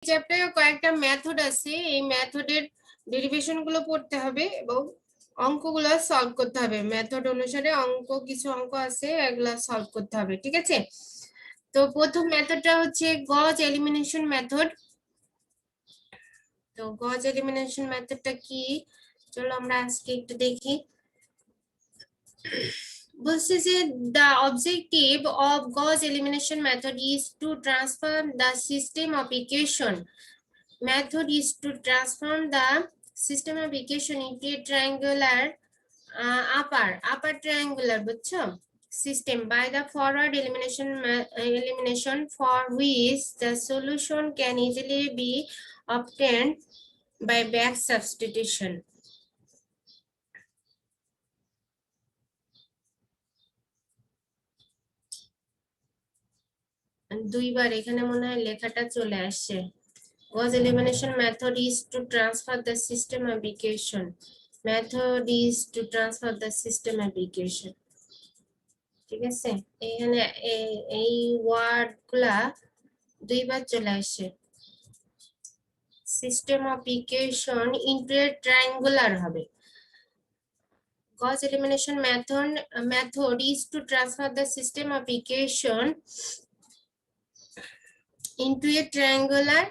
চ্যাপ্টারে কয়েকটা মেথড আছে, এই মেথডের ডেরিভেশন গুলো পড়তে হবে এবং অঙ্কগুলো সলভ করতে হবে। মেথড অনুসারে কিছু অঙ্ক আছে, এগুলা সলভ করতে হবে, ঠিক আছে? তো প্রথম মেথডটা হচ্ছে গজ এলিমিনেশন মেথড। তো গজ এলিমিনেশন মেথডটা কি, চলো আমরা আজকে একটু দেখি। বলছে যে the objective of Gauss elimination method is to transform the system of equation into a triangular upper triangular বুঝছো system by the forward elimination for which the solution can easily be obtained by back substitution. দুইবার এখানে মনে হয় লেখাটা চলে আসছে। Gauss elimination method is to transfer the system of equation. ঠিক আছে, এখানে এই ওয়ার্ড গুলা দুইবার চলে আসে। System of equation into a triangular হবে। Gauss elimination method is to transfer the system of equation into a triangular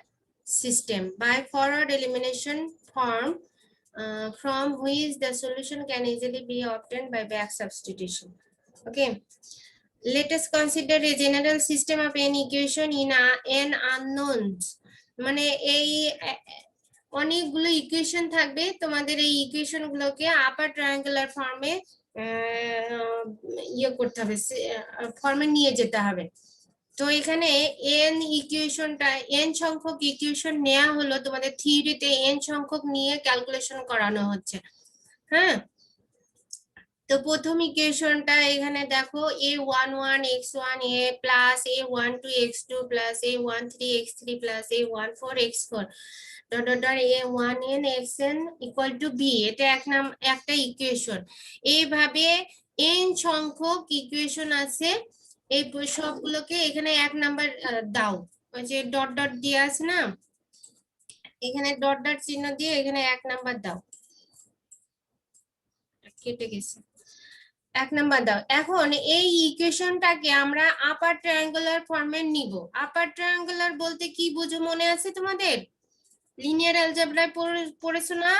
system by forward elimination form from which the solution can easily be obtained by back substitution. Okay, let us consider a general system of n equation in n unknowns. মানে এই অনেকগুলো equation থাকবে, তোমাদের এই equation গুলোকে আপার triangular ফর্মে করতে হবে, ফর্মে নিয়ে যেতে হবে। তো এখানে n ইকুয়েশনটা n সংখ্যক ইকুয়েশন নেওয়া হলো, তোমাদের থিওরিতে n সংখ্যক নিয়ে ক্যালকুলেশন করানো হচ্ছে। হ্যাঁ, তো প্রথম ইকুয়েশনটা এখানে দেখো a11x1 a plus a12x2 plus a13x3 plus a14x4 dot dot dot a1n xn equal to b, এটা একটা ইকুয়েশন। এইভাবে n সংখ্যক ইকুয়েশন আছে, এই সবগুলোকে এখানে এক নাম্বার দাও, ওই যে ডট ডট দিয়ে আছে না, এখানে ডট ডট চিহ্ন দিয়ে এখানে এক নাম্বার দাও, কেটে গেছে, এক নাম্বার দাও। এখন এই ইকুয়েশনটাকে আমরা আপার ট্রায়াঙ্গুলার ফর্মে নিব। আপার ট্রায়াঙ্গুলার বলতে কি বুঝো মনে আছে তোমাদের? লিনিয়ার অ্যালজেব্রায় পড়েছো না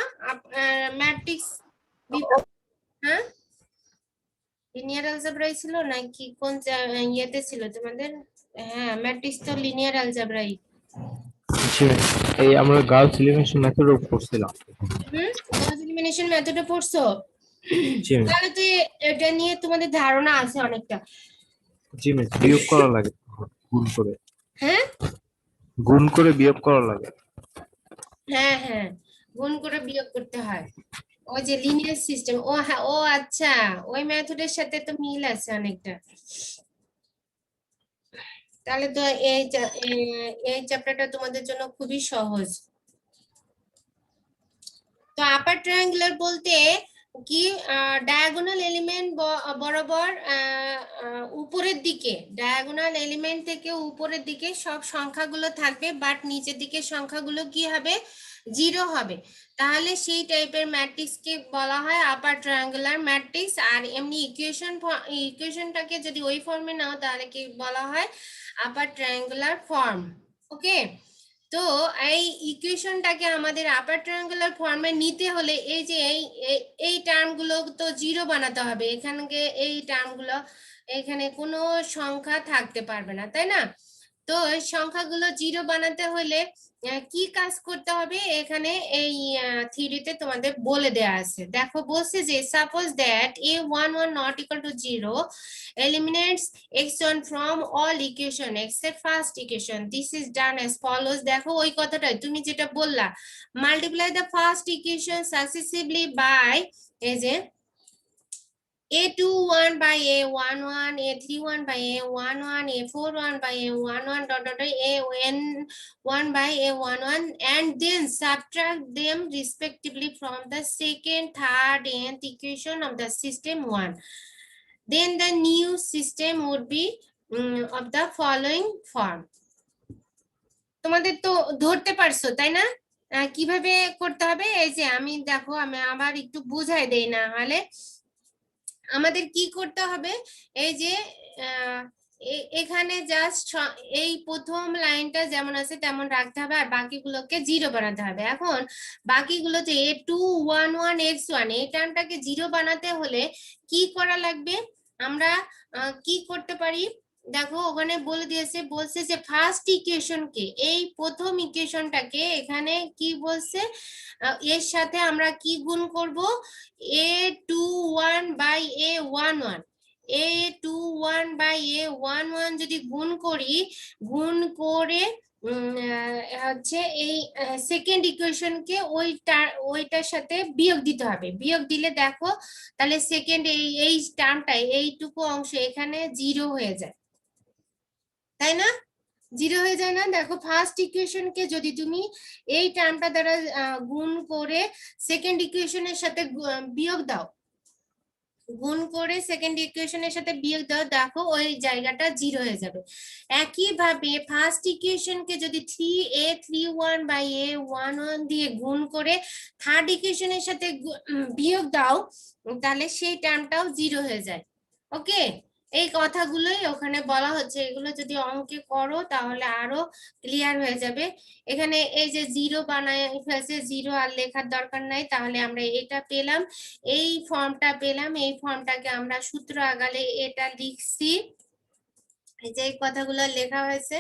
ম্যাট্রিক্স? হ্যাঁ, লিনিয়ার অ্যালজেব্রাই ছিল নাকি কোন ইয়েতে ছিল তোমাদের? হ্যাঁ, ম্যাট্রিক্স তো লিনিয়ার অ্যালজেব্রাই। এই আমরা গাউস এলিমিনেশন মেথডও পড়ছিলাম। গাউস এলিমিনেশন মেথডও পড়ছো? তাহলে তো এটা নিয়ে তোমাদের ধারণা আছে অনেকটা। জি মিস, বিয়োগ করা লাগে গুণ করে। হ্যাঁ, গুণ করে বিয়োগ করা লাগে। হ্যাঁ হ্যাঁ, গুণ করে বিয়োগ করতে হয়, ওই যে লিনিয়ার সিস্টেম। ও হ্যাঁ, ও আচ্ছা, ওই মেথডের সাথে তো মিল আছে অনেকটা। তাহলে তো এই চ্যাপ্টারটা তোমাদের জন্য খুবই সহজ। তো আপার ট্রায়াঙ্গুলার বলতে কি, ডায়াগোনাল এলিমেন্ট বরাবর উপরের দিকে, ডায়াগোনাল এলিমেন্ট থেকে উপরের দিকে সব সংখ্যাগুলো থাকবে, বাট নিচের দিকে সংখ্যাগুলো কি হবে, জিরো হবে। তাহলে সেই টাইপের ম্যাট্রিক্সকে বলা হয় আপার ট্রায়াঙ্গুলার ম্যাট্রিক্স। আর এমনি ইকুয়েশনটাকে যদি ওই ফর্মে নাও তাহলে কি বলা হয়, আপার ট্রায়াঙ্গুলার ফর্ম। ওকে, তো এই ইকুয়েশনটাকে আমাদের আপার ট্রায়াঙ্গুলার ফর্মে নিতে হলে এই যে এই টার্মগুলো তো জিরো বানাতে হবে। এখানে এই টার্মগুলো, এখানে কোনো সংখ্যা থাকতে পারবে না, তাই না? তো এই সংখ্যাগুলো জিরো বানাতে হলে কি কাজ করতে হবে, এখানে এই থিওরিতে তোমাদের বলে দেয়া আছে। দেখো বলছে যে suppose that a11 not equal to 0 eliminates x1 from all equation except first equation. This is done as follows. দেখো ওই কথাটাই তুমি যেটা বললা, multiply the first equation successively by এই যে a21 by a11, a31 by a11, a41 by a11 dot dot a1 by a11, and then subtract them respectively from the second, third, nth equation of the system 1. Then the new system would be of the following form. তোমাদের তো ধরতে পারছো তাই না? কিভাবে করতে হবে, এই যে আমি দেখো আমি আবার একটু বুঝাই দেই, না হলে আমাদের কি করতে হবে, এই যে এখানে জাস্ট এই প্রথম লাইনটা যেমন আছে তেমন রাখতে হবে, আর বাকিগুলোকে জিরো বানাতে হবে। এখন বাকিগুলোতে A211x1 এই টার্মটাকে জিরো বানাতে হলে কি করা লাগবে, আমরা কি করতে পারি, দেখো ওখানে বলে দিয়েছে, বলছে যে ফার্স্ট ইকুয়েশনকে, এই প্রথম ইকুয়েশনটাকে এখানে কি বলছে, এর সাথে আমরা কি গুণ করব, A21/A11, A21/A11 যদি গুণ করি, গুণ করে হচ্ছে এই সেকেন্ড ইকুয়েশনকে ওইটার সাথে বিয়োগ দিতে হবে, বিয়োগ দিলে দেখো তাহলে সেকেন্ড এই টার্মটা এইটুকু অংশ এখানে জিরো হয়ে যায়, তাই না? জিরো হয়ে যায় না? দেখো ফার্স্ট ইকুয়েশনকে যদি তুমি এই টার্মটা দ্বারা গুণ করে সেকেন্ড ইকুয়েশনের সাথে বিয়োগ দাও, গুণ করে সেকেন্ড ইকুয়েশনের সাথে বিয়োগ দাও, দেখো ওই জায়গাটা জিরো হয়ে যাবে। একইভাবে ফার্স্ট ইকুয়েশনকে যদি 3A31/A11 দিয়ে গুণ করে থার্ড ইকুয়েশনের সাথে বিয়োগ দাও, তাহলে সেই টার্মটাও জিরো হয়ে যায়। ওকে, এই কথাগুলোই ওখানে বলা হচ্ছে, এগুলো যদি অঙ্কে করো তাহলে আরো ক্লিয়ার হয়ে যাবে। এখানে এই যে জিরো বানায় ফেলছে, জিরো আর লেখার দরকার নাই, তাহলে আমরা এটা পেলাম, এই ফর্মটা পেলাম, এই ফর্মটাকে আমরা সূত্র আকারে এটা লিখছি, এই যে কথাগুলো লেখা হয়েছে।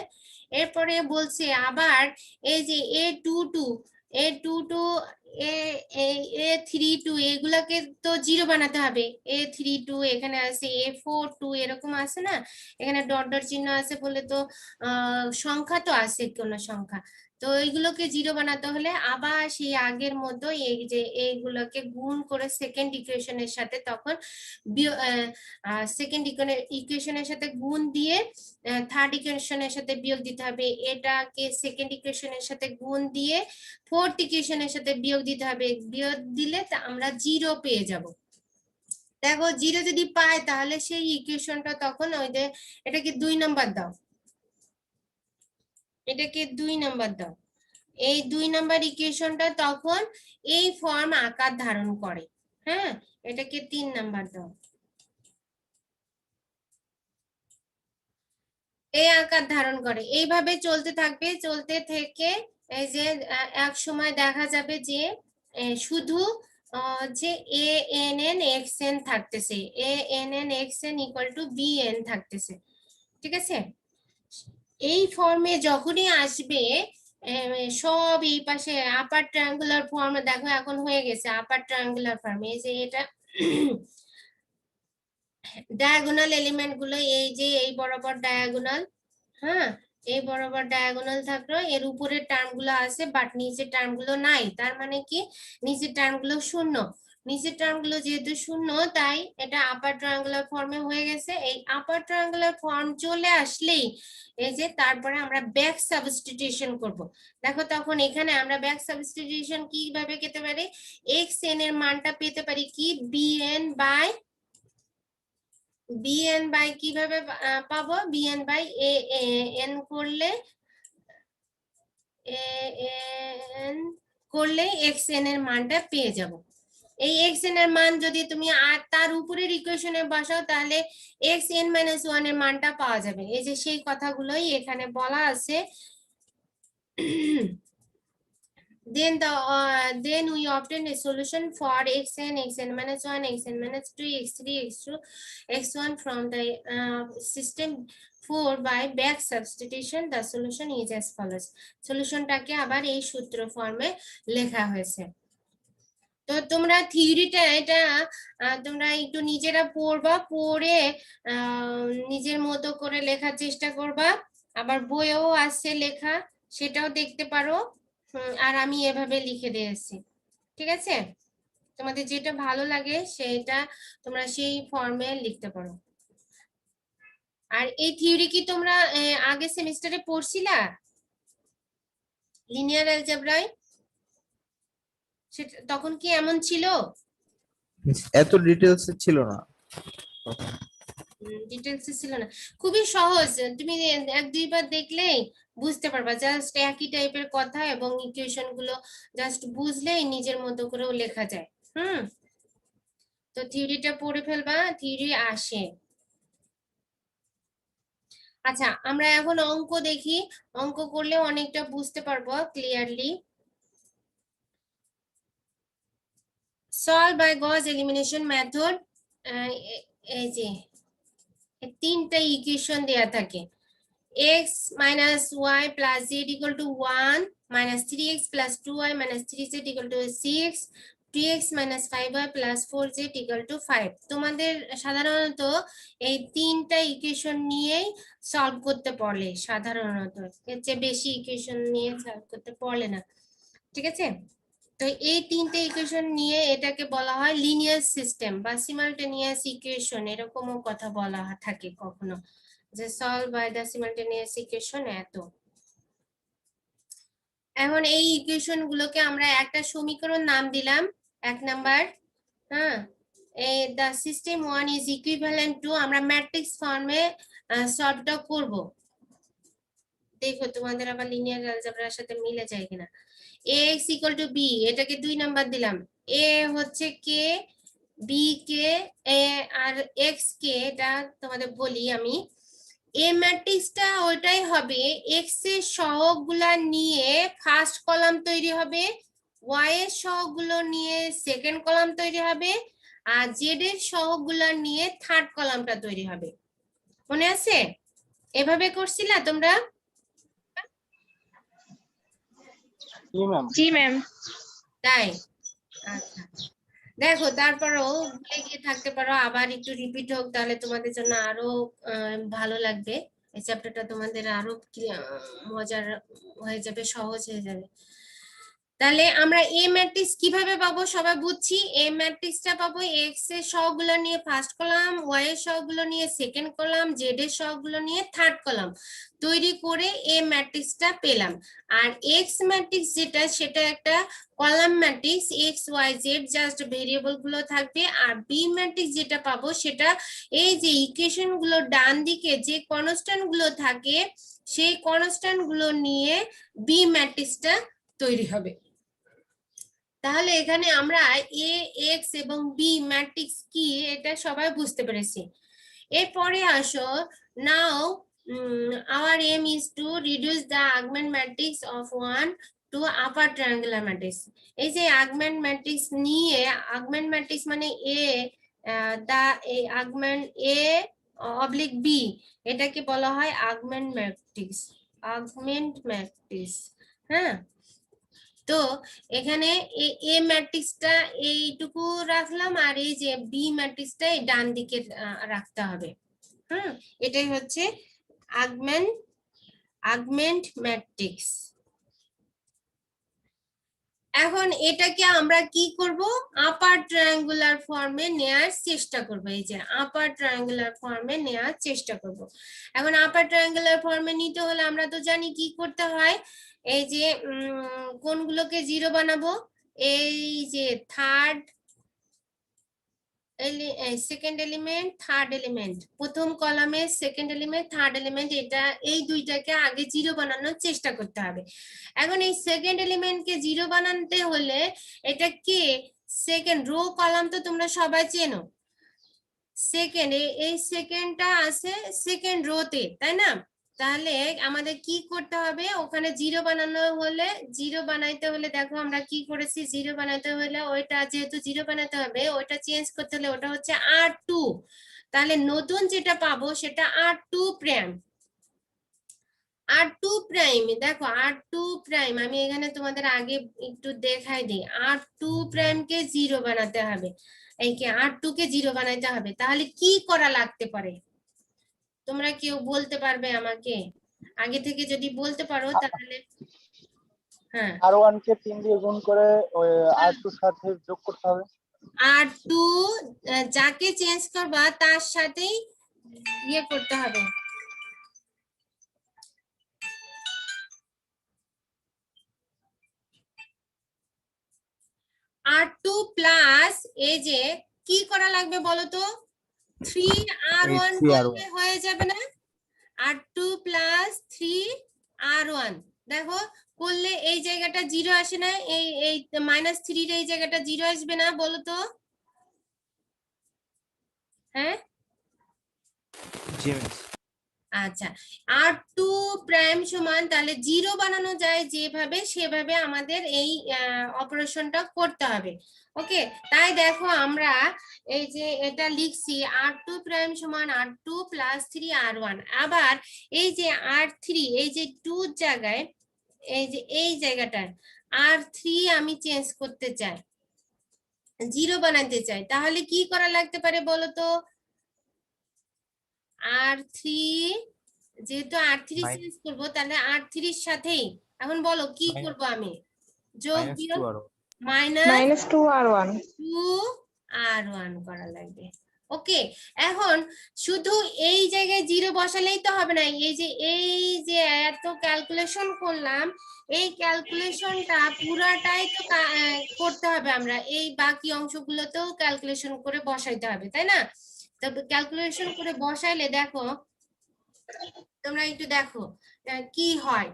এরপরে বলছে আবার এই যে A22 A32 এগুলাকে তো জিরো বানাতে হবে, A32 এখানে আছে, A42 এরকম আছে না, এখানে ডট ডট চিহ্ন আছে বলে তো সংখ্যা তো আছে কোন সংখ্যা, তো এইগুলোকে জিরো বানাতে হলে আবার সেই আগের মতো এই যে এইগুলোকে গুণ করে সেকেন্ড ইকুয়েশনের সাথে তখন সেকেন্ড ইকুয়েশনের সাথে গুণ দিয়ে থার্ড ইকুয়েশনের সাথে বিয়োগ দিতে হবে, এটাকে সেকেন্ড ইকুয়েশনের সাথে গুণ দিয়ে ফোর্থ ইকুয়েশনের সাথে বিয়োগ দিতে হবে, বিয়োগ দিলে আমরা জিরো পেয়ে যাব। দেখো জিরো যদি পায় তাহলে সেই ইকুয়েশনটা তখন ওই যে এটাকে 2 নাম্বার দাও, এটাকে 2 নাম্বার দাও, এই 2 নাম্বার ইকুয়েশনটা তখন এই ফর্ম আকার ধারণ করে। হ্যাঁ, এটাকে 3 নাম্বার দাও, এই আকার ধারণ করে, এইভাবে চলতে থাকবে, চলতে থেকে এই যে এক সময় দেখা যাবে যে শুধু যে ANN/XN থাকতেছে, ANN/XN = BN থাকতেছে, ঠিক আছে? এই ফর্মে যখনই আসবে সব এই পাশে আপার ট্রায়াঙ্গুলার ফর্মে, দেখো এখন হয়ে গেছে আপার ট্রায়াঙ্গুলার ফর্মে, এই যে এটা ডায়াগোনাল এলিমেন্ট গুলো, এই যে এই বরাবর ডায়াগোনাল, হ্যাঁ এই বরাবর ডায়াগোনাল থাকলো, এর উপরের টার্ম গুলো আছে বাট নিচের টার্ম গুলো নাই, তার মানে কি নিচের টার্ম গুলো শূন্য, নিচের টার্ম গুলো যেহেতু শূন্য তাই এটা আপার ট্রায়াঙ্গুলার ফর্মে হয়ে গেছে। এই আপার ট্রায়াঙ্গুলার ফর্ম চলে আসলেই এই যে তারপরে আমরা ব্যাক সাবস্টিটিউশন করব, দেখো তখন এখানে আমরা ব্যাক সাবস্টিটিউশন কিভাবে পেতে পারি, xn এর মানটা পেতে পারি কি bn/, কিভাবে পাবো, bn/an করলে xn এর মানটা পেয়ে যাব। এই xn এর মান যদি তুমি আর তার উপরের ইকুয়েশনে বসাও তাহলে xn-1 এর মানটা পাওয়া যাবে, এই যে সেই কথাগুলোই এখানে বলা আছে। Then we obtain a solution for xn, xn-1, xn-2, x3, x2, x1 from the system 4 by back substitution. The solution is as follows. সলিউশনটাকে আবার এই সূত্র ফর্মে লেখা হয়েছে। তো তোমরা থিওরিটা এটা তোমরা একটু নিজেরা পড়বা, পড়ে নিজের মতো করে লেখার চেষ্টা করবা, আবার বইয়েও আছে লেখা, সেটাও দেখতে পারো। আর আমি এভাবে লিখে দিয়েছি, ঠিক আছে? তোমাদের যেটা ভালো লাগে সেটা তোমরা সেই ফর্মে লিখতে পারো। আর এই থিওরি কি তোমরা আগের সেমিস্টারে পড়ছিলা লিনিয়ার অ্যালজেব্রায়? সেটা তখন কি এমন ছিল? এত ডিটেলস ছিল না। ডিটেলসে ছিল না, খুবই সহজ, তুমি এক দুইবার দেখলেই বুঝতে পারবা, জাস্ট একই টাইপের কথা এবং ইকুয়েশন গুলো জাস্ট বুঝলেই নিজের মতো করেও লেখা যায়। তো থিওরিটা পড়ে ফেলবা, থিওরি আসে। আচ্ছা, আমরা এখন অঙ্ক দেখি, অঙ্ক করলে অনেকটা বুঝতে পারবো ক্লিয়ারলি। সলভ বাই গজ এলিমিনেশন মেথড, এই যে তিনটা ইকুয়েশন দেয়া থাকে, x minus y plus z equal to 1 minus 3x plus 2y minus 3z equal to 6, 2x minus 5y plus 4z equal to 5। তোমাদের সাধারণত এই তিনটা ইকুয়েশন নিয়েই সলভ করতে বলে, সাধারণত এর চেয়ে বেশি ইকুয়েশন নিয়ে সলভ করতে বলে না, ঠিক আছে? তো এই তিনটে ইকুয়েশন নিয়ে এটাকে বলা হয় লিনিয়ার সিস্টেম বা সিমালটেনিয়াস ইকুয়েশন, এরকমও কথা বলা থাকে কখনো, যে সলভ বাই দ্য সিমালটেনিয়াস ইকুয়েশন এত। এখন এই ইকুয়েশন গুলোকে আমরা একটা সমীকরণ নাম দিলাম, 1 নাম্বার। হ্যাঁ, এই the system 1 is equivalent to, আমরা ম্যাট্রিক্স ফর্মে সলভটা করব, দেখো তোমাদের আবার লিনিয়ার অ্যালজেব্রার সাথে মিলে যায় কিনা। ax ইকুয়াল টু b, এটাকে 2 নাম্বার দিলাম, a হচ্ছে কে, b K, a R x কে, এটা তোমাদের বলি আমি। এ ম্যাট্রিক্সটা ওইটাই হবে, x এর সহগগুলা নিয়ে ফার্স্ট কলাম তৈরি হবে, y এর সহগগুলো নিয়ে সেকেন্ড কলাম তৈরি হবে, আর z এর সহগগুলা নিয়ে থার্ড কলামটা তৈরি হবে। মনে আছে? এভাবে করছিলা তোমরা? জি ম্যাম। তাই? আচ্ছা, দেখো তারপরও ভুলে গিয়ে থাকতে পারো, আবার একটু রিপিট হোক, তাহলে তোমাদের জন্য আরো ভালো লাগবে, এই চ্যাপ্টারটা তোমাদের আরো মজার হয়ে যাবে, সহজ হয়ে যাবে। তাহলে আমরা এ ম্যাট্রিক্স কিভাবে পাবো সবাই বুঝছি, এ ম্যাট্রিক্সটা পাবো এক্স এর সহগগুলো নিয়ে ফার্স্ট কলাম, ওয়াই এর সহগগুলো নিয়ে সেকেন্ড কলাম, জেড এর সহগগুলো নিয়ে থার্ড কলাম তৈরি করে এ ম্যাট্রিক্সটা পেলাম। আর এক্স ম্যাট্রিক্স যেটা, সেটা একটা column matrix, x y z just variable গুলো থাকবে। আর বি ম্যাট্রিক্স যেটা পাবো, সেটা এই যে ইকুয়েশন গুলো ডান দিকে যে কনস্ট্যান্ট গুলো থাকে, সেই কনস্ট্যান্ট গুলো নিয়ে বি ম্যাট্রিক্সটা তৈরি হবে। তাহলে এখানে আমরা এ এক্স এবং বি ম্যাট্রিক্স কি এটা সবাই বুঝতে পেরেছি। এরপরে আসো, নাও our aim is to reduce the augment matrix of 1 to upper triangular matrix। এই যে augment matrix নিয়ে, augment matrix মানে a, the augment a oblique b, এটাকে বলা হয় augment matrix, augment matrix। হ্যাঁ, তো এখানে এ ম্যাট্রিক্সটা এইটুকু রাখলাম, আর এই যে বি ম্যাট্রিক্সটা এই ডান দিকে রাখতে হবে। এটাই হচ্ছে আগমেন্ট ম্যাট্রিক্স। এখন এটাকে আমরা কি করব, আপার ট্রায়াঙ্গুলার ফর্মে নেয়ার চেষ্টা করব, এই যে আপার ট্রায়াঙ্গুলার ফর্মে নেয়ার চেষ্টা করব। এখন আপার ট্রায়াঙ্গুলার ফর্মে নিতে হলে আমরা তো জানি কি করতে হয়, এই যে কোনগুলোকে জিরো বানাবো, এই যে third second element, third element, প্রথম কলামে সেকেন্ড এলিমেন্ট, থার্ড এলিমেন্ট, এটা এই দুইটাকে আগে জিরো বানানোর চেষ্টা করতে হবে। এখন এই সেকেন্ড এলিমেন্টকে জিরো বানাতে হলে এটা কে, সেকেন্ড রো কলাম তো তোমরা সবাই চেনো, সেকেন্ড, এই সেকেন্ডটা আছে সেকেন্ড রোতে, তাই না? তাহলে আমাদের কি করতে হবে, ওখানে জিরো বানানো হলে, জিরো বানাইতে হলে দেখো আমরা কি করেছি, জিরো বানাতে হলে ওইটা যেহেতু জিরো বানাতে হবে, ওইটা চেঞ্জ করতে হলে ওটা হচ্ছে R2। তাহলে নতুন যেটা পাবো সেটা R2 প্রাইম, R2 প্রাইম। দেখো R2 প্রাইম আমি এখানে তোমাদের আগে একটু দেখাই দিই, R2 প্রাইমকে জিরো বানাতে হবে, এই কি R2 কে জিরো বানাইতে হবে। তাহলে কি করা লাগতে পারে, তোমরা কেউ বলতে পারবে আমাকে? আগে থেকে যদি বলতে পারো তাহলে। হ্যাঁ, R1 কে 3 দিয়ে গুণ করে ওই R2 এর সাথে যোগ করতে হবে। R2 যাকে চেঞ্জ করবা তার সাথেই ইয়ে করতে হবে, R2 প্লাস, এই যে কি করা লাগবে বলো তো, 3r1 3 আর করলে হয়ে যাবে না? r2 প্লাস 3r1 দেখো করলে এই জায়গাটা 0 আসে না? এই -3 এর এই জায়গাটা 0 আসবে না বলো তো? হ্যাঁ জি মিস। আচ্ছা, আর টু প্রাইম সমান তাহলে 0 বানানো যায় যেভাবে সেভাবে আমাদের এই অপারেশনটা করতে হবে। ওকে, তাই দেখো আমরা এই যে এটা লিখছি r2 প্রাইম সমান r2 প্লাস 3r1। আবার এই যে r3 এই যে 2 জায়গায় এই যে এই জায়গাটায় r3 আমি চেঞ্জ করতে চাই, 0 বানাতে চাই, তাহলে কি করা লাগতে পারে বলো তো? r3 যেহেতু r3 চেঞ্জ করব তাহলে r3 এর সাথেই এখন বলো কি করব আমি? যোগ বিয়োগ -2 আর মাইনাস -2r1 2r1 করা লাগবে। ওকে, এখন শুধু এই জায়গায় 0 বসালেই তো হবে না, এই যে এত ক্যালকুলেশন করলাম, এই ক্যালকুলেশনটা পুরাটাই তো করতে হবে, আমরা এই বাকি অংশগুলোতেও ক্যালকুলেশন করে বসাইতে হবে, তাই না? তবে ক্যালকুলেশন করে বসাইলে দেখো, তোমরা একটু দেখো কি হয়।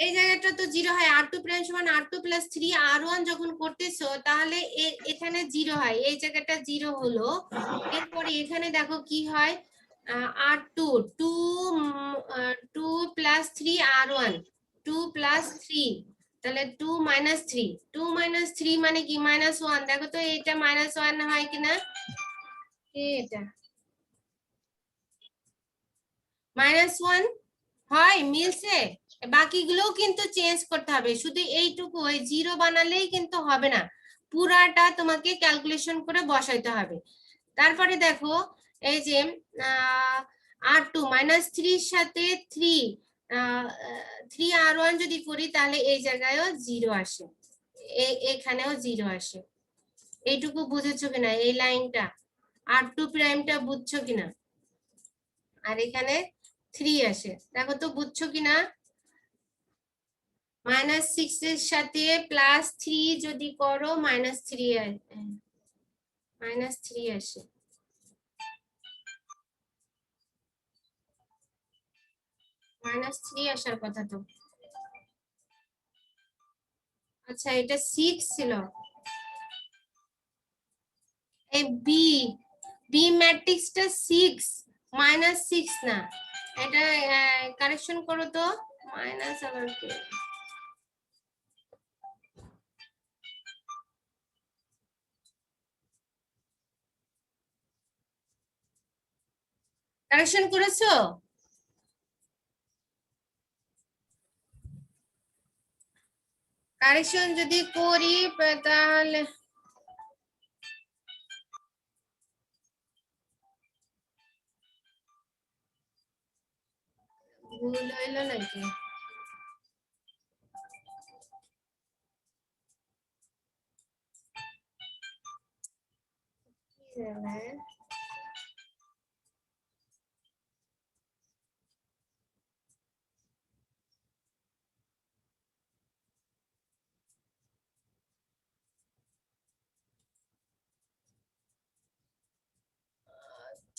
এই জায়গাটা তো 0 হয়, r2 প্রাইম সমান r2 প্লাস 3r1 যখন করতেছো তাহলে এখানে 0 হয়, এই জায়গাটা 0 হলো। এরপরে এখানে দেখো কি হয়, r2 2 প্লাস 3r1 2 প্লাস 3, তাহলে 2 মাইনাস 3, 2 মাইনাস 3 মানে কি -1। দেখো তো এটা -1 হয় কিনা, এটা -1 হয়, মিলছে। বাকিগুলোও কিন্তু চেঞ্জ করতে হবে, শুধু এইটুকু ওই 0 বানালেই কিন্তু হবে না, পুরাটা তোমাকে ক্যালকুলেশন করে বসাইতে হবে। তারপরে দেখো এই যে r2 -3 এর সাথে 3r1 যদি করি তাহলে এই জায়গায়ও 0 আসে, এখানেও 0 আসে। এইটুকু বুঝেছো কিনা, এই লাইনটা r2 প্রাইমটা বুঝছো কিনা? আর এখানে 3 আসে, দেখো তো বুঝছো কিনা? -6 এর সাথে +3 যদি করো -3 আসে। -3 আসার কথা তো। আচ্ছা, এটা 6 ছিল। এই বি ম্যাট্রিক্সটা 6 -6 না, এটা কারেকশন করো তো, মাইনাস আবার কি, কারেকশন করেছো? কারেকশন যদি করি তাহলে ভুল হইলো নাকি? কি জানে?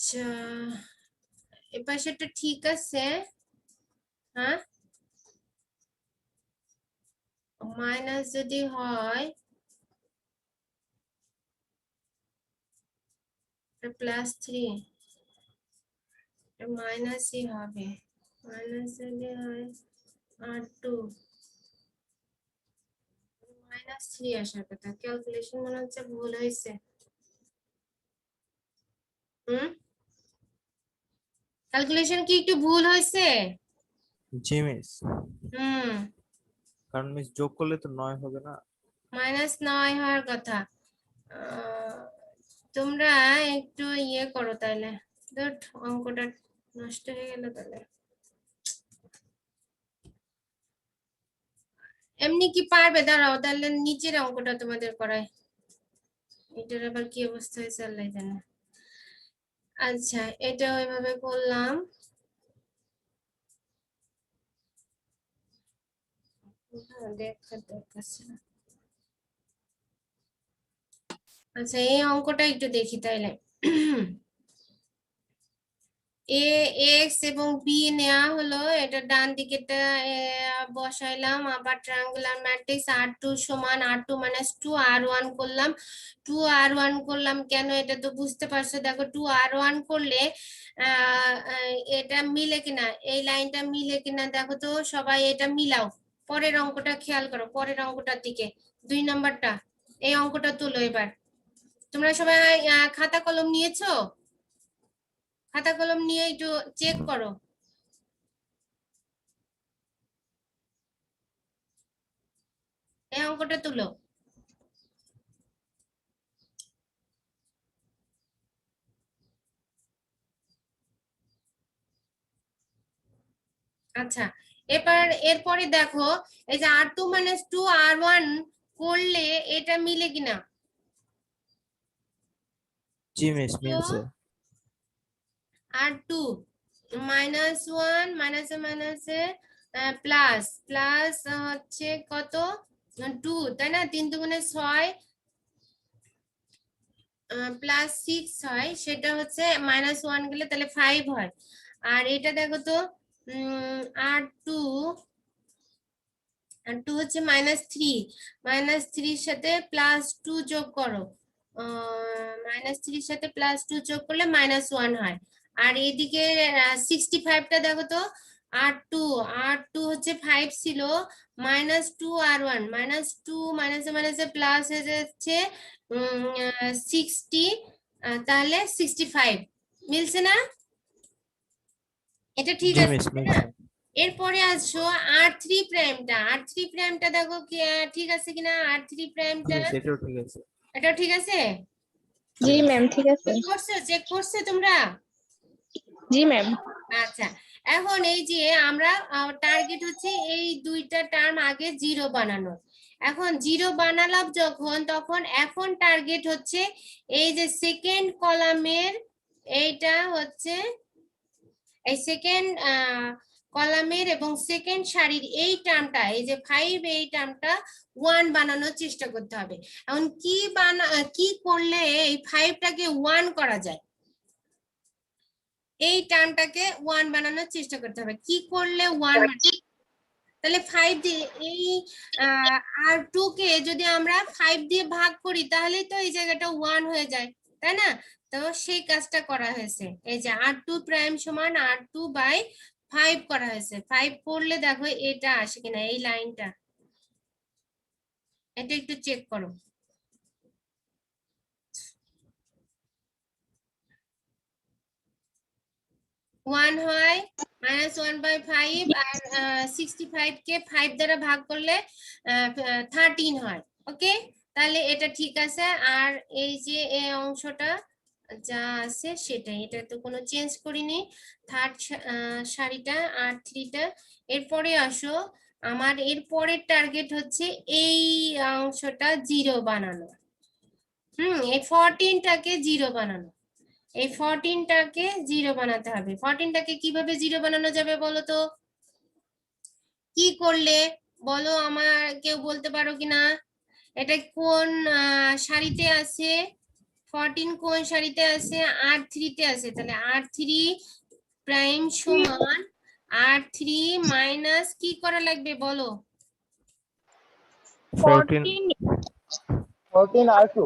আচ্ছা, এপাশেটা ঠিক আছে। হ্যাঁ, মাইনাস যদি হয় +3, মাইনাসই হবে। মাইনাস যদি হয় r2 -3 আসার কথা, ক্যালকুলেশন মনে হচ্ছে ভুল হয়েছে। হুম, ক্যালকুলেশন কি একটু ভুল হয়েছে? জি মিস। হুম, কারণ মিস যোগ করলে তো 9 হবে না। -9 হওয়ার কথা। আহ, তোমরা একটু ইয়ে করো তাহলে, ধুর, অঙ্কটা নষ্ট হয়ে গেল তাহলে। এমনি কি পারবে? দাঁড়াও তাহলে নিচের অঙ্কটা তোমাদের করাই, এটার আবার কি অবস্থা হয়েছে আল্লাহ জানে। আচ্ছা, এটা ওইভাবে করলাম। দেখা দেখাচ্ছে না। আচ্ছা, এই অঙ্কটা একটু দেখি তাইলে। এ এক্স এবং বি নেওয়া হলো, এটা ডান দিকেটা বসাইলাম, আবার ট্রায়াঙ্গুলার ম্যাট্রিক্স R2 সমান R2 মাইনাস 2R1 করলাম। 2R1 করলাম কেন, এটা তো বুঝতে পারছো। দেখো 2R1 করলে এটা মিলে কিনা, এই লাইনটা মিলে কিনা দেখো তো সবাই, এটা মিলাও। পরের অঙ্কটা খেয়াল করো, পরের অঙ্কটার দিকে, 2 নম্বরটা, এই অঙ্কটা তুলো এবার। তোমরা সবাই খাতা কলম নিয়েছো? খাতা কলম নিয়ে একটু চেক করো। এই অঙ্কটা তুলো। আচ্ছা, এবার এরপরে দেখো, এই যে R2 মাইনাস 2R1 করলে এটা মিলে কিনা। জি মিস মিলছে। R2 মাইনাস 1 মাইনাসে মাইনাসে প্লাস প্লাস হচ্ছে কত, 2, তাই না? 3 দুগুণে 6 প্লাস 6 হয়, সেটা হচ্ছে -1 গেলে তাহলে 5 হয়। আর এটা দেখো তো R2 আর 2 হচ্ছে -3, -3 এর সাথে +2 যোগ করো, -3 এর সাথে +2 যোগ করলে -1 হয়। আর এদিকে 65টা দেখো তো, আর টু হচ্ছে 5 ছিল, -2R1, -2 মাইনাসে মাইনাসে প্লাস হয়ে যাচ্ছে 60, তাহলে 65 মিলছে না? এটা ঠিক জি আছে মিস তাই না? মিলছে। এরপরে আসো আর থ্রি প্রাইমটা দেখো কি ঠিক আছে কিনা, জি আর3 প্রাইমটা, মিস এটাও ঠিক আছে। এটাও ঠিক আছে। জি ম্যাম, ঠিক আছে। চেক করছো তোমরা? জি ম্যাম। আচ্ছা, এখন এই যে আমরা টার্গেট হচ্ছে এই দুইটা টার্ম আগে জিরো বানানো। এখন জিরো বানালাম যখন, তখন এখন টার্গেট হচ্ছে এই যে সেকেন্ড কলামের, এইটা হচ্ছে এই সেকেন্ড কলামের এবং সেকেন্ড সারির এই টার্মটা, এই যে 5, এই টার্মটা 1 বানানোর চেষ্টা করতে হবে। এখন কি করলে এই 5টাকে 1 করা যায়, এই টার্মটাকে 1 বানানোর চেষ্টা করতে হবে। কি করলে 1, তাহলে 5 দিয়ে এই R2 কে যদি আমরা 5 দিয়ে ভাগ করি তাহলেই তো এই জায়গাটা 1 হয়ে যায়, তাই না? তো সেই কাজটা করা হয়েছে, এই যে R2 প্রাইম সমান R2/5 করা হয়েছে। 5 করলে দেখো এটা আসে কিনা, এই লাইনটা, এটা একটু চেক করো। 1 হয়, -1/5, আর 65 কে 5 দ্বারা ভাগ করলে 13 হয়। ওকে, তাহলে এটা ঠিক আছে। আর এই যে এই অংশটা যা আছে সেটাই, এটা তো কোনো চেঞ্জ করিনি। থার্ড সারিটা আর3টা। এরপরে আসো, আমার এর পরের টার্গেট হচ্ছে এই অংশটা জিরো বানানো। এই 14টাকে জিরো বানানো, এই 14টাকে জিরো বানাতে হবে। 14টাকে কিভাবে জিরো বানানো যাবে বলো তো? কি করলে বলো, আমার কেউ বলতে পারো কিনা? এটা কোন সারিতে আছে? 14 কোন সারিতে আছে? আর3তে আছে। তাহলে আর3 প্রাইম সমান আর3 মাইনাস কি করা লাগবে বলো? 14 14R2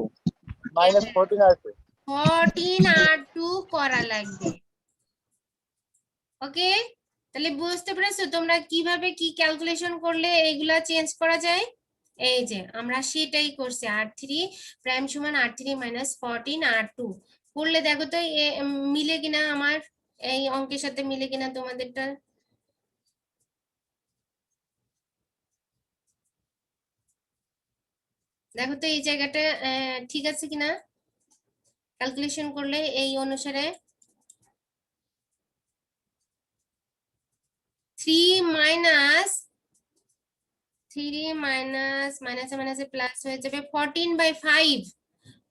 -14R2। 14R2 করা লাগবে। ওকে, তাহলে বুঝতে পেরেছো তোমরা কিভাবে কি ক্যালকুলেশন করলে এইগুলা চেঞ্জ করা যায়? এই যে আমরা সেটাই করছি, আর3 প্রাইম সমান আর3 মাইনাস 14R2 করলে দেখো তো মিলে কিনা, আমার এই অঙ্কের সাথে মিলে কিনা তোমাদেরটা। দেখো তো এই জায়গাটা ঠিক আছে কিনা ক্যালকুলেশন করলে এই অনুসারে। 3 মাইনাস 3 মাইনাস মাইনাসে মাইনাসে প্লাস হয়ে যাবে 14/5।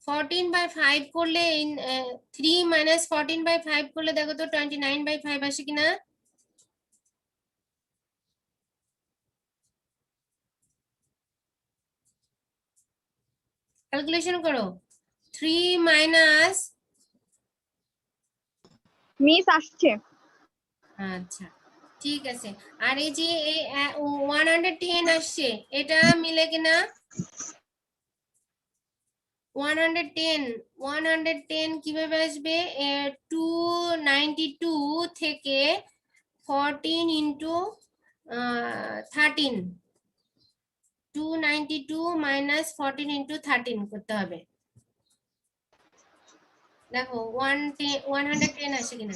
14/5 করলে 3 মাইনাস 14/5 করলে দেখো তো 29/5 আসে কিনা। ক্যালকুলেশন করো। 3 মাইনাস মিস আসছে। আচ্ছা ঠিক আছে। আর এই যে 110 আসছে, এটা মিলে কিনা? 110 কিভাবে আসবে? 292 থেকে 14 ইন্টু 13, 292 মাইনাস 14 ইন্টু 13 করতে হবে। দেখো 110 আসে কিনা।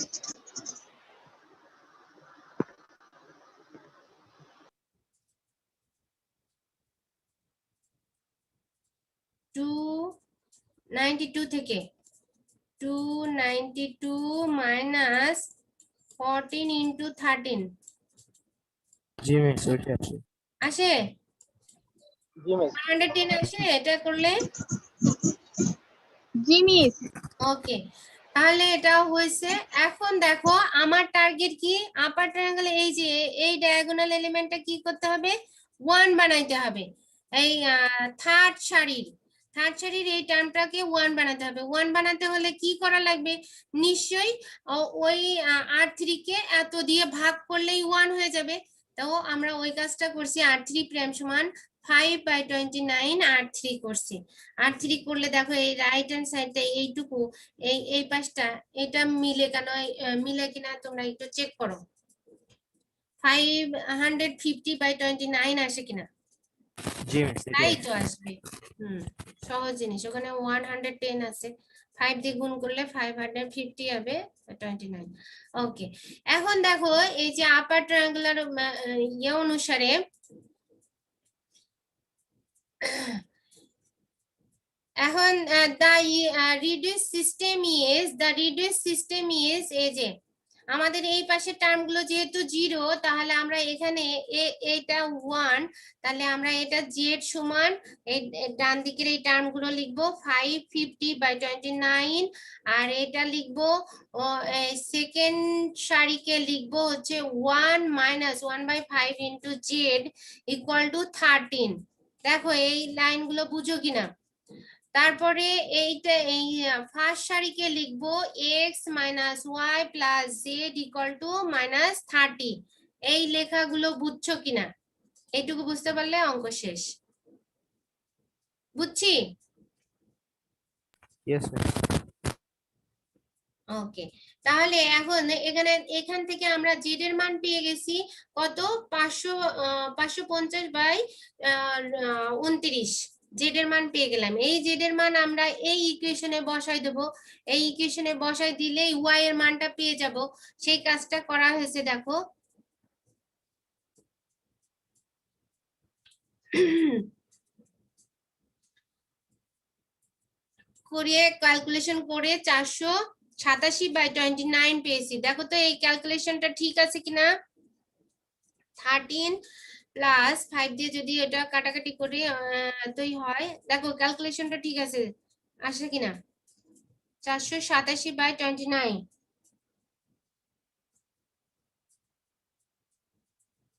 টু 92 থেকে 292 মাইনাস 14 ইন্টু 13 জি মিস ওইটা আছে। আসে? জি মিস। 110 আসে এটা করলে? জি মিস। ওকে, তাহলে এটাও হয়েছে। এখন দেখো আমার টার্গেট কি, আপার ট্রায়াঙ্গেলে এই যে এই ডায়াগোনাল এলিমেন্টটা কি করতে হবে? 1 বানাইতে হবে। এই থার্ড সারির এই টার্মটাকে 1 বানাতে হবে। 1 বানাতে হলে কি করা লাগবে? নিশ্চয়ই ওই R3 কে এত দিয়ে ভাগ করলেই 1 হয়ে যাবে। তো আমরা ওই কাজটা করছি, R3 প্রাইম সমান 5/29 R3 করছি। R3 করলে দেখো এই রাইট হ্যান্ড সাইডটা এইটুকু, এই পাশটা, এটা মিলে কেন, মিলে কিনা তোমরা একটু চেক করো। 550/29 আসে কিনা? জি মিস এটা তাই আছে। তো আসবে। সহজ জিনিস, ওখানে 110 আছে, 5 দিয়ে গুণ করলে 550 হবে 29। ওকে, এখন দেখো এই যে আপার ট্রায়াঙ্গুলার ইয়ে অনুসারে এখন the reduced system is এই যে আমাদের এই পাশের টার্মগুলো যেহেতু 0, তাহলে আমরা এখানে এটা 1, তাহলে আমরা এটা z সমান এই ডান দিকের এই টার্মগুলো লিখবো 550/29, আর এটা লিখবো সেকেন্ড সারিকে লিখবো হচ্ছে 1 minus 1/5 into z equal to 13। দেখো এই লাইনগুলো বুঝো কিনা। তারপরে এইটা এই ফার্স্ট সারিকে লিখবো x minus y plus z equal to minus 30। এই লেখাগুলো বুঝছো কিনা? এইটুকু বুঝতে পারলে অঙ্ক শেষ। বুঝছি? Yes miss. ওকে, তাহলে এখন এখান থেকে আমরা জেড এর মান পেয়ে গেছি কত? 550/29 জেড এর মান পেয়ে গেলাম। এই জেড এর মান আমরা এই ইকুয়েশনে বসাই দেব। এই ইকুয়েশনে বসাই দিলেই ওয়াই এর মানটা পেয়ে যাব। সেই কাজটা করা হয়েছে দেখো। করে ক্যালকুলেশন করে 487/29 পেয়েছি। দেখো তো এই ক্যালকুলেশনটা ঠিক আছে কিনা। 13 প্লাস 5 দিয়ে যদি এটা কাটাকাটি করি এতই হয়। দেখো ক্যালকুলেশনটা ঠিক আছে, আসে কিনা? 487/29।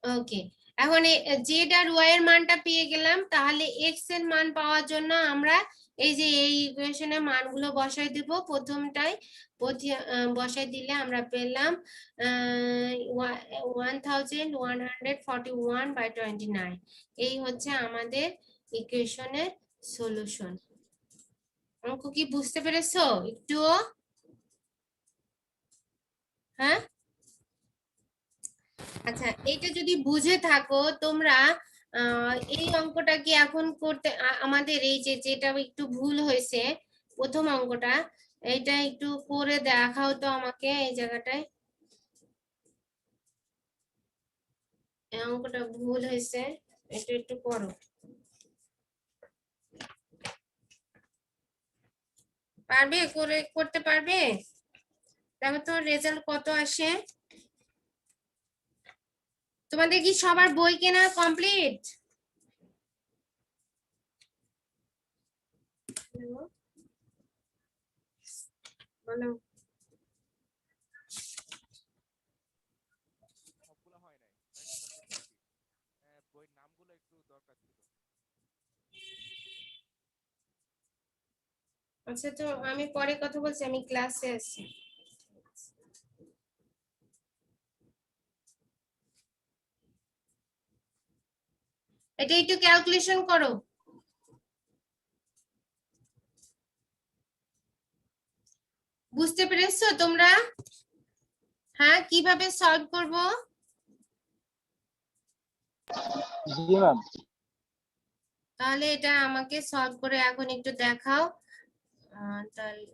ওকে, এখন জেড আর ওয়াই এর মানটা পেয়ে গেলাম। তাহলে এক্স এর মান পাওয়ার জন্য আমরা এই যে এই ইকুয়েশনে মানগুলো বসাই দেব। প্রথমটাই বসাই দিলে আমরা পেলাম 1141/29। এই হচ্ছে আমাদের ইকুয়েশনের সলিউশন। অঙ্ক কি বুঝতে পেরেছো একটুও? হ্যাঁ, আচ্ছা, এটা যদি বুঝে থাকো তোমরা এই অঙ্কটা কি এখন করতে আমাদের এই যে যেটা একটু ভুল হয়েছে প্রথম অঙ্কটা, এইটা একটু করে দেখাও তো আমাকে এই জায়গাটায়। এই অঙ্কটা ভুল হয়েছে, এটা একটু করো। পারবে করতে পারবে? দেখো তো রেজাল্ট কত আসে। তোমাদের কি সবার বই কেনা কমপ্লিট? বলো। সবগুলো হয় নাই, কয়েকটা সাবজেক্ট বাকি। বইয়ের নামগুলো একটু দরকার ছিল। আচ্ছা, তো আমি পরে কথা বলছি, আমি ক্লাসে আছি। এটা একটু ক্যালকুলেশন করো। বুঝতে পেরেছো তোমরা? হ্যাঁ, কিভাবে সলভ করব? জি ম্যাম। তাহলে এটা আমাকে সলভ করে এখন একটু দেখাও। তাহলে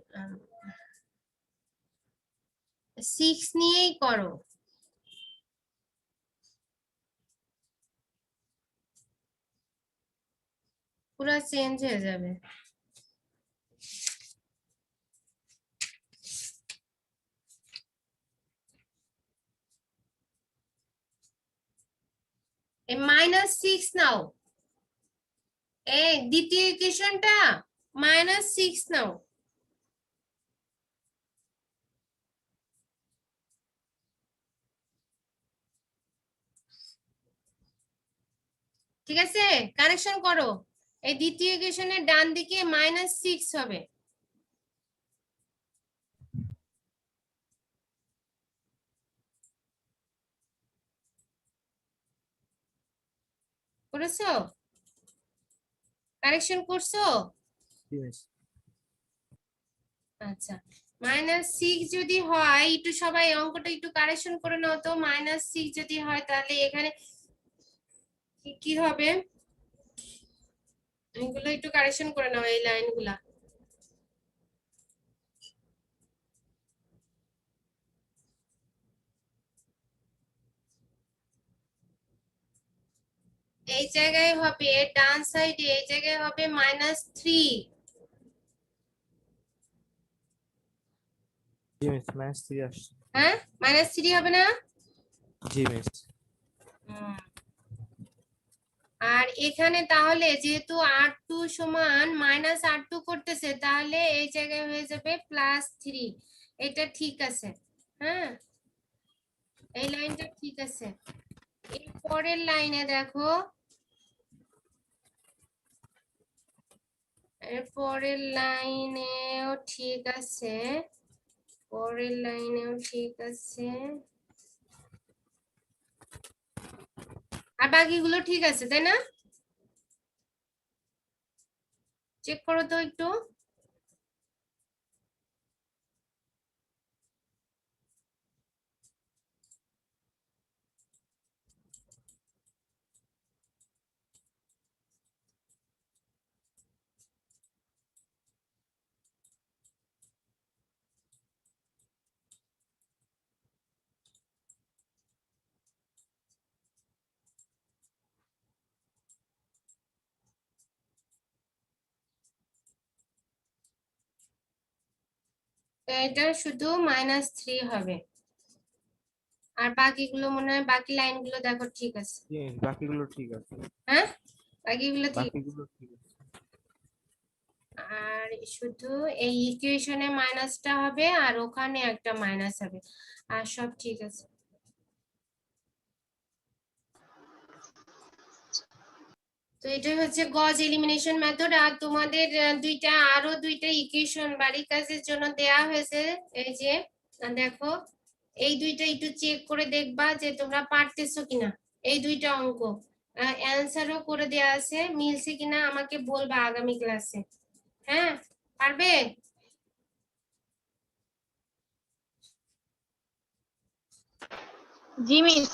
6 নিয়েই করো। পুরো চেঞ্জ হয়ে যাবে। এই -6 নাও, এই দ্বিতীয় ইকুয়েশনটা -6 নাও। ঠিক আছে, কারেকশন করো। এই দ্বিতীয় ইকুয়েশনের ডান দিকে -6 হবে। করেছো? কারেকশন করছো? জি মিস। আচ্ছা, -6 যদি হয়, একটু সবাই অঙ্কটা একটু কারেকশন করে নাও তো। -6 যদি হয় তাহলে এখানে কি হবে? এগুলো একটু কারেকশন করে নাও, এই লাইনগুলা। এই জায়গায় হবে ডান সাইডে, এই জায়গায় হবে -3। জি মিস, -3 আসছে। হ্যাঁ, -3 হবে না? জি মিস। হুম। আর এখানে তাহলে যেহেতু r2 সমান -r2 করতেছে, তাহলে এই জায়গায় হয়ে যাবে +3। এটা ঠিক আছে। হ্যাঁ, এই লাইনটা ঠিক আছে। এর পরের লাইনে দেখো, এর পরের লাইনেও ঠিক আছে, পরের লাইনেও ঠিক আছে, আর বাকিগুলো ঠিক আছে, তাই না? চেক করো তো একটু। তো এটা শুধু -3 হবে। আর বাকিগুলো মনে হয়, বাকি লাইনগুলো দেখো ঠিক আছে। জি মিস, বাকিগুলো ঠিক আছে। হ্যাঁ, বাকিগুলো ঠিক। বাকিগুলো ঠিক আছে। আর শুধু এই ইকুয়েশনে মাইনাসটা হবে, আর ওখানে একটা মাইনাস হবে, আর সব ঠিক আছে। তো এটা হচ্ছে গজ এলিমিনেশন মেথড। আর তোমাদের আরো দুইটা ইকুয়েশন বাড়ির কাজের জন্য দেয়া হয়েছে। এই যে দেখো, এই দুইটা একটু চেক করে দেখবা যে তোমরা পারতেছো কিনা। এই দুইটা অঙ্ক অ্যান্সারও করে দেয়া আছে, মিলছে কিনা আমাকে বলবা আগামী ক্লাসে। হ্যাঁ, পারবে? জি মিস।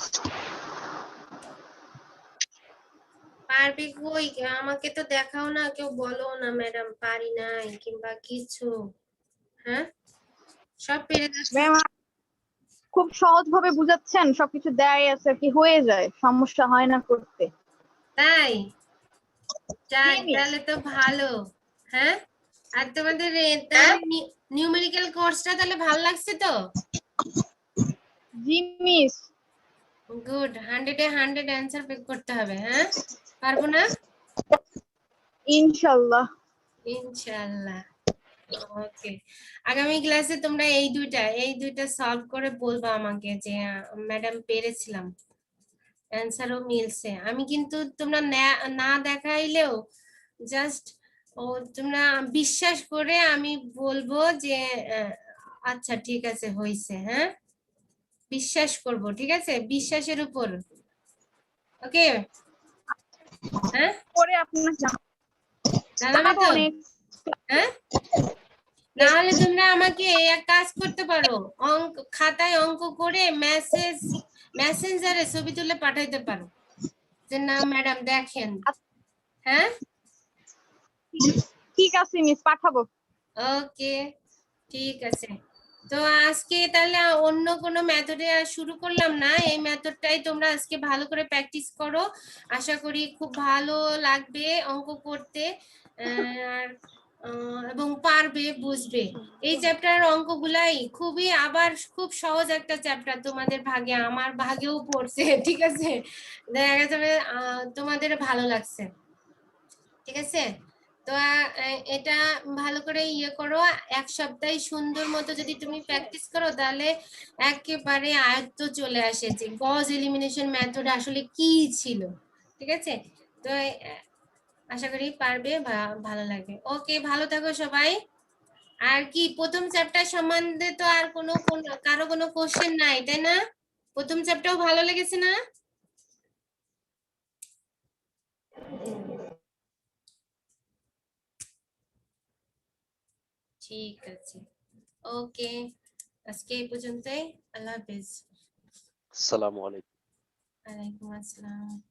পারবে কই, আমাকে তো দেখাও না, কেউ বলো না ম্যাডাম পারি নাই কিংবা কিছু। হ্যাঁ, সব পেরে যাচ্ছে। ম্যাম খুব সহজ ভাবে বুঝাচ্ছেন, সবকিছু দেয় আছে কি হয়ে যায়, সমস্যা হয় না করতে। তাই? যাক, জি মিস। তাহলে তো ভালো। হ্যাঁ, আর তোমাদের নিউমেরিক্যাল কোর্সটা তাহলে ভালো লাগছে তো? জি মিস। গুড, 100-এ 100 অ্যান্সার পিক করতে হবে। হ্যাঁ, পারবো না? ইনশাল্লাহ। ইনশাআল্লাহ। ওকে, আগামী ক্লাসে তোমরা এই দুইটা সলভ করে বলবা আমাকে যে ম্যাডাম পেরেছিলাম, অ্যান্সারও মিলছে। আমি কিন্তু তোমরা না দেখাইলেও জাস্ট তোমরা বিশ্বাস করে আমি বলবো যে আহ, আচ্ছা ঠিক আছে হয়েছে। হ্যাঁ, বিশ্বাস করব, ঠিক আছে, বিশ্বাসের উপর। ওকে, হ্যাঁ পরে আপনার জানাবে তো হ্যাঁ না হলে তোমরা আমাকে এক কাজ করতে পারো, অঙ্ক খাতায় অঙ্ক করে মেসেঞ্জারে ছবি তুলে পাঠাইতে পারো যে না ম্যাডাম দেখেন। হ্যাঁ ঠিক আছে মিস, পাঠাবো। ওকে ঠিক আছে। তো আজকে তাহলে অন্য কোনো মেথডে আর শুরু করলাম না, এই মেথডটাই তোমরা আজকে ভালো করে প্র্যাকটিস করো, আশা করি খুব ভালো লাগবে অঙ্ক করতে আর এবং পারবে বুঝবে। এই চ্যাপ্টার অঙ্কগুলাই খুবই আবার খুব সহজ একটা চ্যাপ্টার, তোমাদের ভাগে আমার ভাগেও পড়ছে, ঠিক আছে, দেখা যাবে তোমাদের ভালো লাগছে, ঠিক আছে। তো এটা ভালো করে ইয়ে করো, এক সপ্তাহে সুন্দর মতো যদি তুমি প্র্যাকটিস করো তাহলে একেবারে আয়ত্ত চলে আসে যে গজ এলিমিনেশন মেথড আসলে কি ছিল, ঠিক আছে। তো আশা করি পারবে বা ভালো লাগবে। ওকে ভালো থাকো সবাই। আর কি প্রথম চ্যাপ্টার সম্বন্ধে তো আর কারো কোনো কোশ্চেন নাই তাই না? প্রথম চ্যাপ্টারও ভালো লেগেছে না? ঠিক আছে ওকে, আজকে এই পর্যন্তই, আল্লাহ হাফেজ। আসসালামু আলাইকুম। ওয়ালাইকুম আসসালাম।